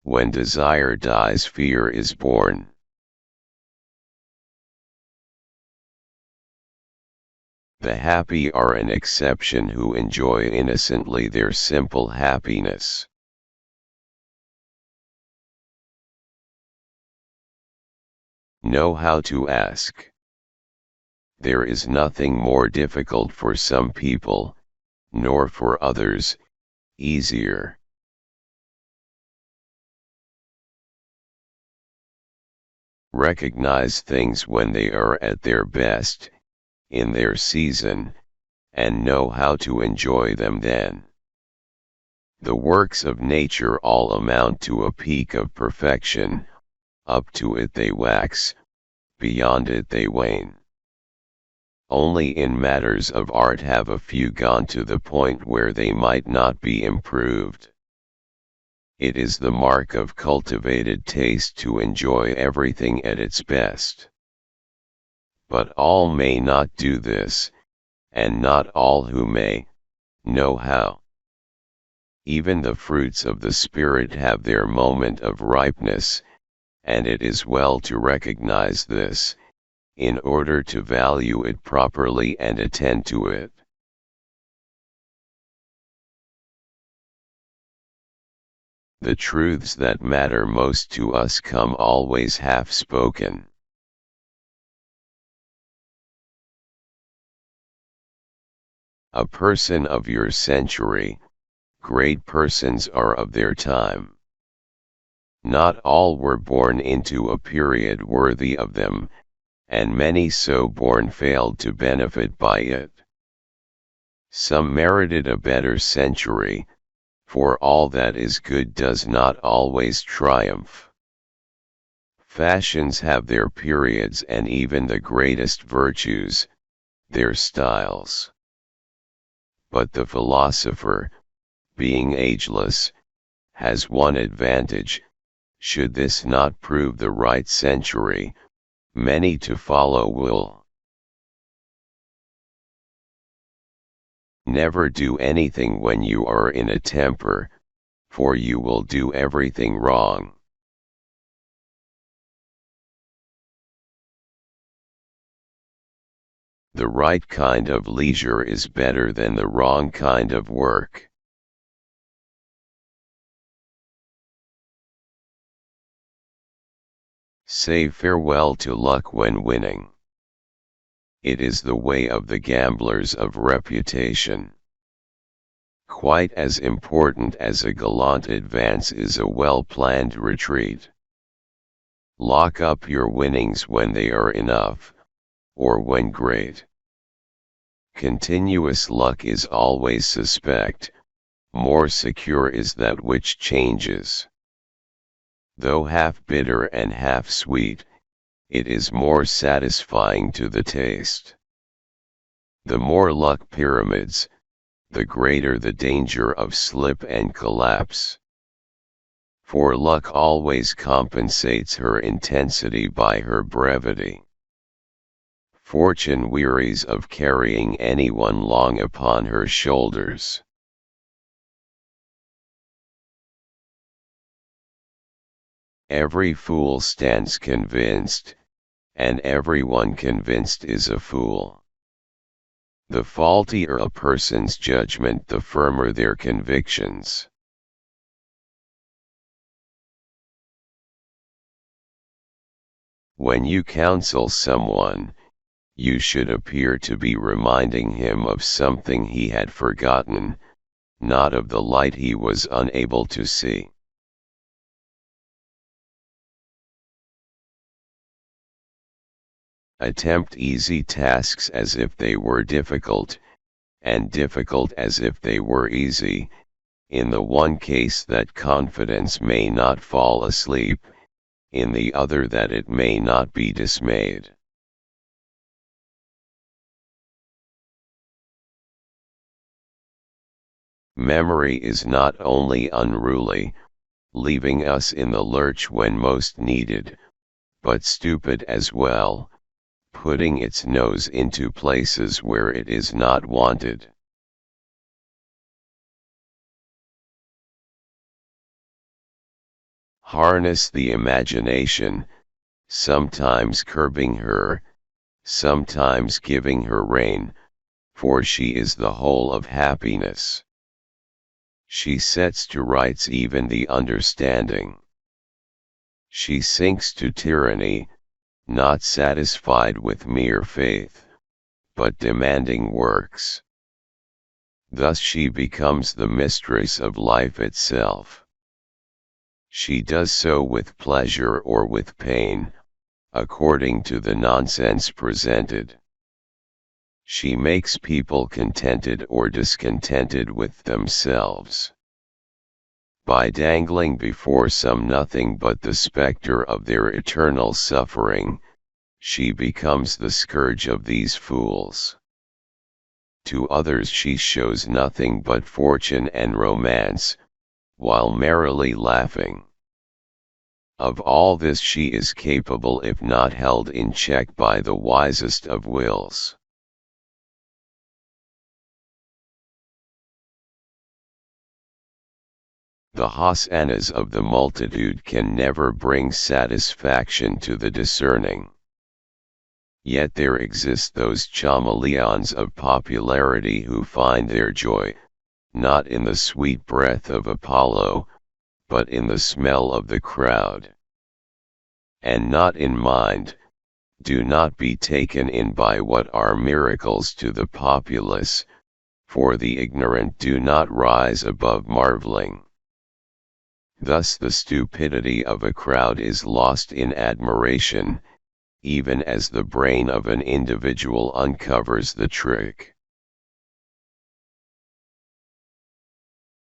When desire dies, fear is born. The happy are an exception who enjoy innocently their simple happiness. Know how to ask. There is nothing more difficult for some people, nor for others, easier. Recognize things when they are at their best, in their season, and know how to enjoy them then. The works of nature all amount to a peak of perfection, up to it they wax, beyond it they wane. Only in matters of art have a few gone to the point where they might not be improved. It is the mark of cultivated taste to enjoy everything at its best. But all may not do this, and not all who may, know how. Even the fruits of the Spirit have their moment of ripeness, and it is well to recognize this, in order to value it properly and attend to it. The truths that matter most to us come always half-spoken. A person of your century, great persons are of their time. Not all were born into a period worthy of them, and many so born failed to benefit by it. Some merited a better century, for all that is good does not always triumph. Fashions have their periods and even the greatest virtues, their styles. But the philosopher, being ageless, has one advantage: should this not prove the right century, many to follow will. Never do anything when you are in a temper, for you will do everything wrong. The right kind of leisure is better than the wrong kind of work. Say farewell to luck when winning. It is the way of the gamblers of reputation. Quite as important as a gallant advance is a well-planned retreat. Lock up your winnings when they are enough, or when great. Continuous luck is always suspect, more secure is that which changes. Though half bitter and half sweet, it is more satisfying to the taste. The more luck pyramids, the greater the danger of slip and collapse. For luck always compensates her intensity by her brevity. Fortune wearies of carrying anyone long upon her shoulders. Every fool stands convinced, and everyone convinced is a fool. The faultier a person's judgment, the firmer their convictions. When you counsel someone, you should appear to be reminding him of something he had forgotten, not of the light he was unable to see. Attempt easy tasks as if they were difficult, and difficult as if they were easy, in the one case that confidence may not fall asleep, in the other that it may not be dismayed. Memory is not only unruly, leaving us in the lurch when most needed, but stupid as well, putting its nose into places where it is not wanted. harness the imagination, sometimes curbing her, sometimes giving her rein, for she is the whole of happiness. She sets to rights even the understanding. She sinks to tyranny, not satisfied with mere faith, but demanding works. Thus she becomes the mistress of life itself. She does so with pleasure or with pain, according to the nonsense presented. She makes people contented or discontented with themselves. By dangling before some nothing but the spectre of their eternal suffering, she becomes the scourge of these fools. To others she shows nothing but fortune and romance, while merrily laughing. Of all this she is capable if not held in check by the wisest of wills. The hosannas of the multitude can never bring satisfaction to the discerning. Yet there exist those chameleons of popularity who find their joy, not in the sweet breath of Apollo, but in the smell of the crowd. And not in mind, do not be taken in by what are miracles to the populace, for the ignorant do not rise above marveling. Thus the stupidity of a crowd is lost in admiration, even as the brain of an individual uncovers the trick.